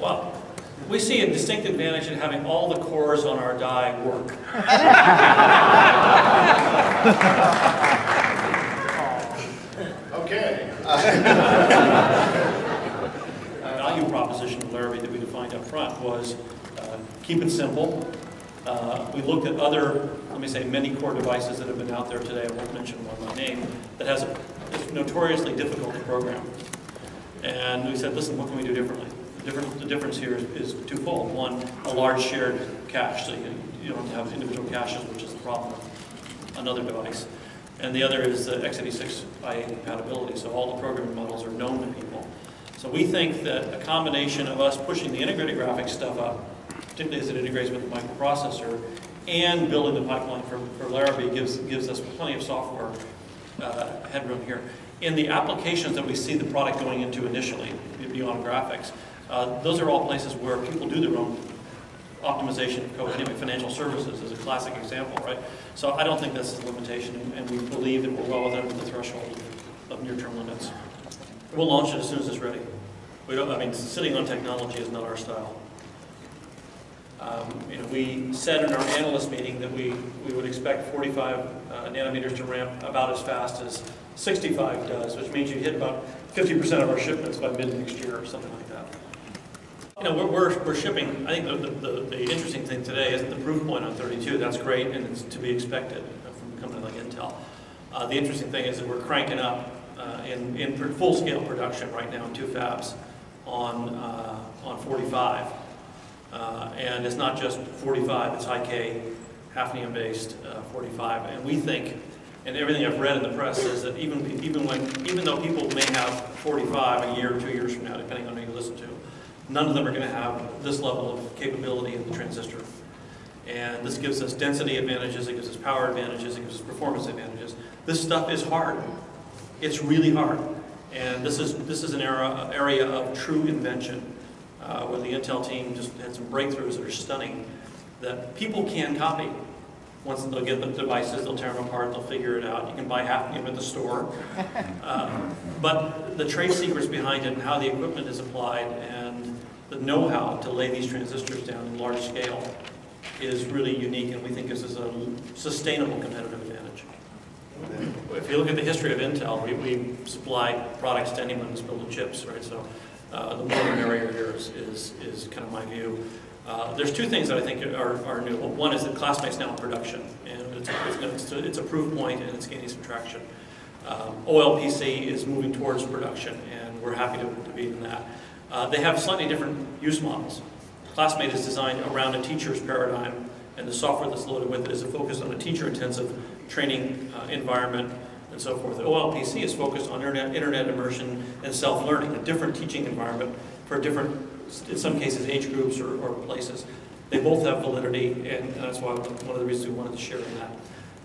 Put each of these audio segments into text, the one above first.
Well, we see a distinct advantage in having all the cores on our die work. Okay. Value proposition of Larrabee that we defined up front was keep it simple. We looked at other, let me say, many core devices that have been out there today. I won't mention one by name, that is notoriously difficult to program. And we said, listen, what can we do differently? The difference here is twofold. One, a large shared cache, so you don't have individual caches, which is the problem with another device. And the other is the x86 IA compatibility, so all the programming models are known to people. So we think that a combination of us pushing the integrated graphics stuff up, particularly as it integrates with the microprocessor, and building the pipeline for Larrabee gives us plenty of software headroom here. In the applications that we see the product going into initially, beyond graphics, those are all places where people do their own optimization of code. Anyway, financial services is a classic example, right? So I don't think this is a limitation, and we believe that we're well within the threshold of near-term limits. We'll launch it as soon as it's ready. I mean, sitting on technology is not our style. We said in our analyst meeting that we would expect 45 nanometers to ramp about as fast as 65 does, which means you hit about 50% of our shipments by mid next year or something like that. We're shipping. I think the interesting thing today is the proof point on 32. That's great, and it's to be expected from a company like Intel. The interesting thing is that we're cranking up in full-scale production right now in 2 fabs on 45. And it's not just 45, it's high-K, hafnium based 45. And we think, and everything I've read in the press is that even though people may have 45 a year or 2 years from now, depending on who you listen to, none of them are going to have this level of capability in the transistor. And this gives us density advantages, it gives us power advantages, it gives us performance advantages. This stuff is hard. It's really hard. And this is an area of true invention. Where the Intel team just had some breakthroughs that are stunning, that people can copy. Once they'll get the devices, they'll tear them apart, they'll figure it out. You can buy half of them at the store. But the trade secrets behind it and how the equipment is applied and the know-how to lay these transistors down in large scale is really unique, and we think this is a sustainable competitive advantage. If you look at the history of Intel, we supply products to anyone who's building chips, right? So the more the merrier here is kind of my view. There's 2 things that I think are new. One is that Classmate's now in production, and it's a proof point, and it's gaining some traction. OLPC is moving towards production, and we're happy to be in that. They have slightly different use models. Classmate is designed around a teacher's paradigm, and the software that's loaded with it is focused on a teacher-intensive training environment and so forth. The OLPC is focused on internet immersion and self-learning, a different teaching environment for different, in some cases, age groups or places. They both have validity, and that's why one of the reasons we wanted to share in that.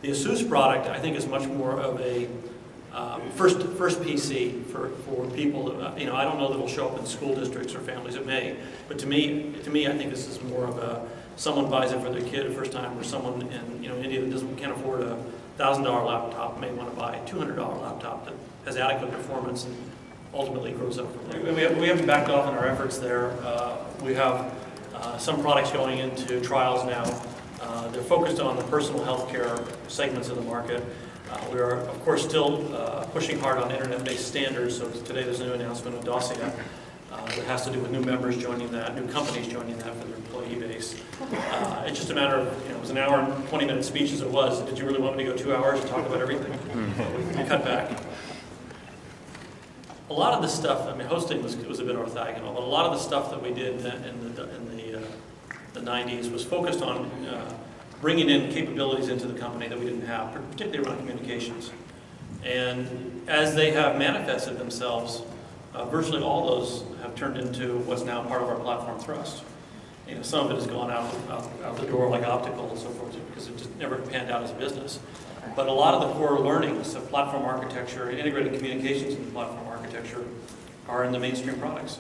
The ASUS product, I think, is much more of a first PC for people. I don't know that it'll show up in school districts or families. It may, but to me, I think this is more of a someone buys it for their kid the first time, or someone in India that can't afford a $1,000 laptop may want to buy a $200 laptop that has adequate performance and ultimately grows up from there. We haven't backed off in our efforts there. We have some products going into trials now. They're focused on the personal health care segments of the market. We are, of course, still pushing hard on internet-based standards. So today there's a new announcement of Dossier that has to do with new members joining that, new companies joining that for their employee base. It's just a matter of, it was an hour and 20-minute speech as it was. Did you really want me to go 2 hours and talk about everything? We cut back. A lot of the stuff, hosting was a bit orthogonal, but a lot of the stuff that we did in the 90s was focused on bringing in capabilities into the company that we didn't have, particularly around communications. And as they have manifested themselves, virtually all those have turned into what's now part of our platform thrust. Some of it has gone out the door, like optical and so forth, because it just never panned out as a business. But a lot of the core learnings of platform architecture and integrated communications in the platform architecture are in the mainstream products.